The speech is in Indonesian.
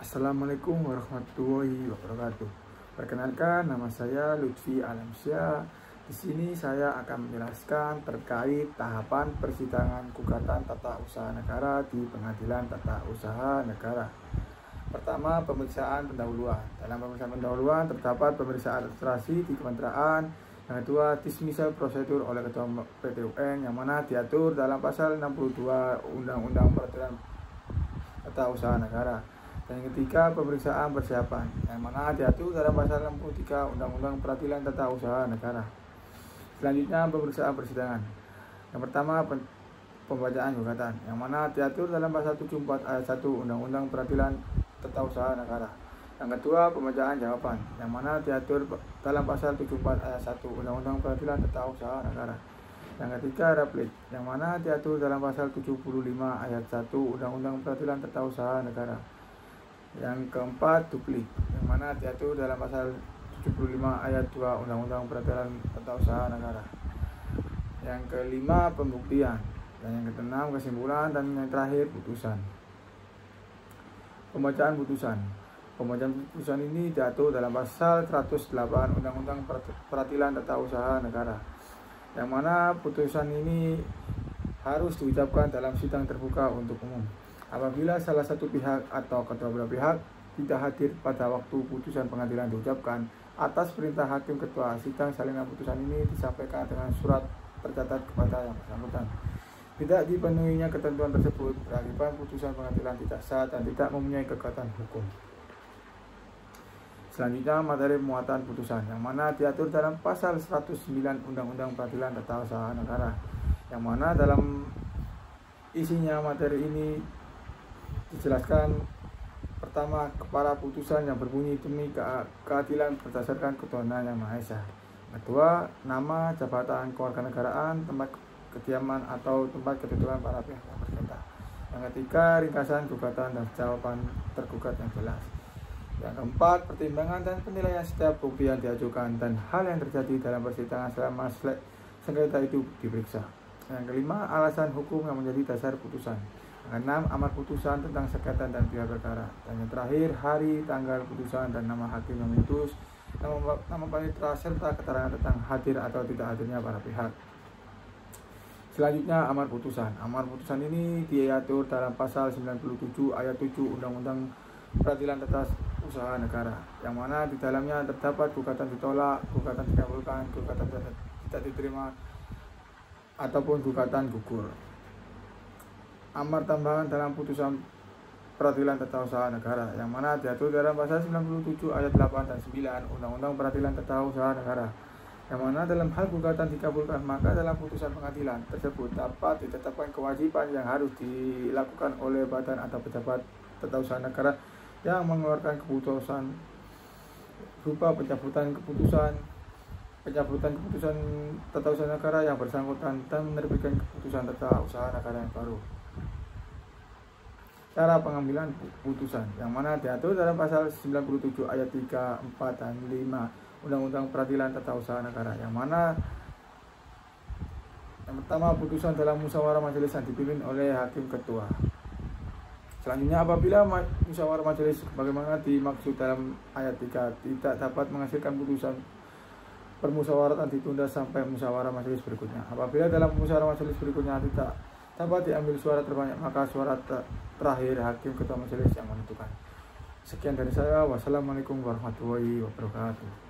Assalamualaikum warahmatullahi wabarakatuh. Perkenalkan, nama saya Lutfi Alamsyah. Di sini saya akan menjelaskan terkait tahapan persidangan gugatan tata usaha negara di Pengadilan Tata Usaha Negara. Pertama, pemeriksaan pendahuluan. Dalam pemeriksaan pendahuluan terdapat pemeriksaan administrasi di kementerian. Yang kedua, dismissal prosedur oleh Ketua PT UN yang mana diatur dalam pasal 62 Undang-Undang Peraturan Tata Usaha Negara. Dan yang ketiga, pemeriksaan persiapan yang mana diatur dalam pasal 63 Undang-Undang Peradilan Tata Usaha Negara. Selanjutnya, pemeriksaan persidangan. Yang pertama, pembacaan gugatan yang mana diatur dalam pasal 74 ayat 1 Undang-Undang Peradilan Tata Usaha Negara. Yang kedua, pembacaan jawaban yang mana diatur dalam pasal 74 ayat 1 Undang-Undang Peradilan Tata Usaha Negara. Yang ketiga, replik yang mana diatur dalam pasal 75 ayat 1 Undang-Undang Peradilan Tata Usaha Negara. Yang keempat, duplik yang mana diatur dalam pasal 75 ayat 2 Undang-Undang Peradilan Tata Usaha Negara. Yang kelima, pembuktian. Dan yang keenam, kesimpulan. Dan yang terakhir, putusan. Pembacaan putusan. Pembacaan putusan ini diatur dalam pasal 108 Undang-Undang Peradilan Tata Usaha Negara, yang mana putusan ini harus diucapkan dalam sidang terbuka untuk umum. Apabila salah satu pihak atau kedua belah pihak tidak hadir pada waktu putusan pengadilan diucapkan, atas perintah hakim ketua sidang salinan putusan ini disampaikan dengan surat tercatat kepada yang bersangkutan. Tidak dipenuhinya ketentuan tersebut berakibat putusan pengadilan tidak sah dan tidak mempunyai kekuatan hukum. Selanjutnya, materi muatan putusan yang mana diatur dalam pasal 109 Undang-Undang Peradilan Tata Usaha Negara, yang mana dalam isinya materi ini dijelaskan. Pertama, kepala putusan yang berbunyi demi keadilan berdasarkan ketuhanan yang Maha Esa. Kedua, nama, jabatan kewarganegaraan, tempat kediaman atau tempat kedudukan para pihak yang bersengketa. Yang ketiga, ringkasan gugatan dan jawaban tergugat yang jelas. Yang keempat, pertimbangan dan penilaian setiap bukti yang diajukan dan hal yang terjadi dalam persidangan selama sengketa itu diperiksa. Yang kelima, alasan hukum yang menjadi dasar putusan. Yang keenam, amar putusan tentang sengketa dan pihak perkara. Dan yang terakhir, hari, tanggal putusan dan nama hakim yang memutus, nama panitera serta keterangan tentang hadir atau tidak hadirnya para pihak. Selanjutnya, amar putusan. Amar putusan ini diatur dalam pasal 97 ayat 7 Undang-Undang Peradilan Tata Usaha Negara, yang mana di dalamnya terdapat gugatan ditolak, gugatan dikabulkan, gugatan tidak diterima, ataupun gugatan gugur. Amar tambahan dalam putusan Peradilan Tata Usaha Negara, yang mana diatur dalam pasal 97 ayat 8 dan 9 Undang-Undang Peradilan Tata Usaha Negara, yang mana dalam hal gugatan dikabulkan, maka dalam putusan pengadilan tersebut dapat ditetapkan kewajiban yang harus dilakukan oleh badan atau pejabat tata usaha negara yang mengeluarkan keputusan berupa pencabutan keputusan tata usaha negara yang bersangkutan dan menerbitkan keputusan tata usaha negara yang baru. Cara pengambilan putusan yang mana diatur dalam pasal 97 ayat 3, 4, dan 5 Undang-Undang Peradilan Tata Usaha Negara, yang mana yang pertama, putusan dalam musyawarah majelis yang dipimpin oleh hakim ketua. Selanjutnya, apabila musyawarah majelis bagaimana dimaksud dalam ayat 3 tidak dapat menghasilkan putusan, permusyawaratan ditunda sampai musyawarah majelis berikutnya. Apabila dalam musyawarah majelis berikutnya tidak dapat diambil suara terbanyak, maka suara terakhir hakim ketua majelis yang menentukan. Sekian dari saya. Wassalamualaikum warahmatullahi wabarakatuh.